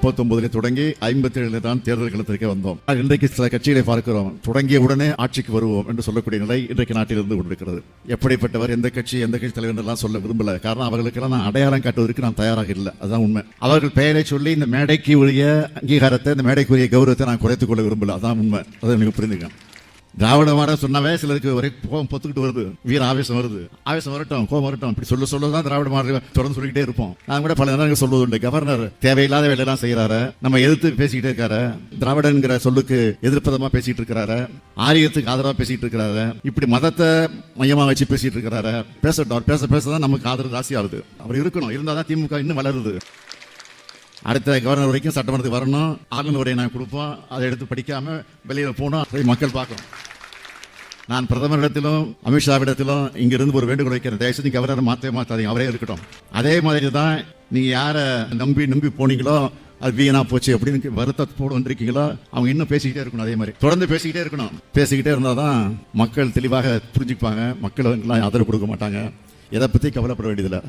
49 தொடங்கி 57 தான் தேர்தல் களத்திற்கு வந்தோம். இன்றைக்கு சில கட்சிகளை பார்க்கிறோம், தொடங்கிய உடனே ஆட்சிக்கு வருவோம் என்று சொல்லக்கூடிய நிலை இன்றைக்கு நாட்டில் இருந்து கொண்டிருக்கிறது. எப்படிப்பட்டவர், எந்த கட்சி தலைவர் எல்லாம் சொல்ல விரும்பல. காரணம், அவர்களுக்கெல்லாம் நான் அடையாளம் காட்டுவதற்கு நான் தயாராக இல்லை. அதுதான் உண்மை. அவர்கள் பெயரை சொல்லி இந்த மேடைக்கு உரிய அங்கீகாரத்தை, இந்த மேடைக்குரிய கௌரவத்தை நான் குறைத்துக் கொள்ள விரும்பல. அதான் உண்மை. அதை எனக்கு புரிந்துக்க. திராவிட மாடல் சொன்னாவே சிலருக்கு ஒரே கோபம் பொத்துக்கிட்டு வருது, வீர ஆவேசம் வருது. ஆவேசம் வரட்டும், கோபம் வரட்டும், இப்படி சொல்லதான் திராவிட மாடல் தொடர்ந்து சொல்லிக்கிட்டே இருப்போம். நான் கூட பல நேரங்கள் சொல்வது உண்டு, கவர்னர் தேவையில்லாத வேலையெல்லாம் செய்யறாரு, நம்ம எதிர்த்து பேசிக்கிட்டே இருக்காரு, திராவிடங்கிற சொல்லுக்கு எதிர்ப்பதமா பேசிட்டு இருக்கிறாரு, ஆரியத்துக்கு ஆதரவா பேசிட்டு இருக்கிறாரு, இப்படி மதத்தை மையமா வச்சு பேசிட்டு இருக்கிறாரு. பேசட்டும், பேசதான் நமக்கு ஆதரவு ஜாஸ்தி ஆகுது. அவர் இருக்கணும், இருந்தாதான் திமுக இன்னும் வளருது. அடுத்த கவர்னர் வரைக்கும் சட்டமன்றத்துக்கு வரணும், ஆளுநர் உரையை நான் கொடுப்போம், அதை எடுத்து படிக்காம வெளியில போனோம், அதை மக்கள் பார்க்கணும். நான் பிரதமரிடத்திலும் அமித்ஷாவிடத்திலும் இங்கிருந்து ஒரு வேண்டுகோள் வைக்கிறேன், தயவுசெய்து கவர்னர் மாத்தாதீங்க, அவரே இருக்கட்டும். அதே மாதிரி தான் நீங்க யாரை நம்பி போனீங்களோ அது வீணா போச்சு அப்படின்னு வருத்தத்தோடு வந்திருக்கீங்களோ அவங்க இன்னும் பேசிக்கிட்டே இருக்கணும். அதே மாதிரி தொடர்ந்து பேசிக்கிட்டே இருக்கணும். பேசிக்கிட்டே இருந்தாதான் மக்கள் தெளிவாக புரிஞ்சுப்பாங்க, மக்கள் எல்லாம் ஆதரவு கொடுக்க மாட்டாங்க. எதை பத்தி கவலைப்பட வேண்டியதில்லை.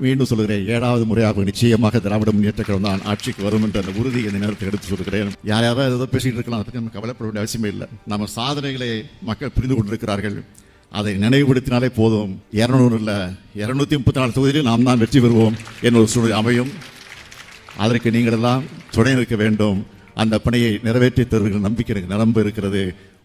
மீண்டும் சொல்கிறேன், 7வது முறையாக நிச்சயமாக திராவிட முன்னேற்ற கழகம் தான் ஆட்சிக்கு வரும் என்ற அந்த உறுதி இந்த நேரத்தில் எடுத்து சொல்கிறேன். யாராவது ஏதோ பேசிட்டு இருக்கலாம், அதை நம்ம கவலைப்பட வேண்டிய அவசியமே இல்லை. நம்ம சாதனைகளை மக்கள் புரிந்து கொண்டிருக்கிறார்கள், அதை நினைவுபடுத்தினாலே போதும். 200 இல்லை 234 தொகுதியில் நாம் தான் வெற்றி பெறுவோம் என்னொரு சூழ்நிலை அமையும். அதற்கு நீங்கள் எல்லாம் துணை நிற்க வேண்டும். அந்த பணியை நிறைவேற்றி தருகிற நம்பிக்கை எனக்கு நிரம்ப இருக்கிறது.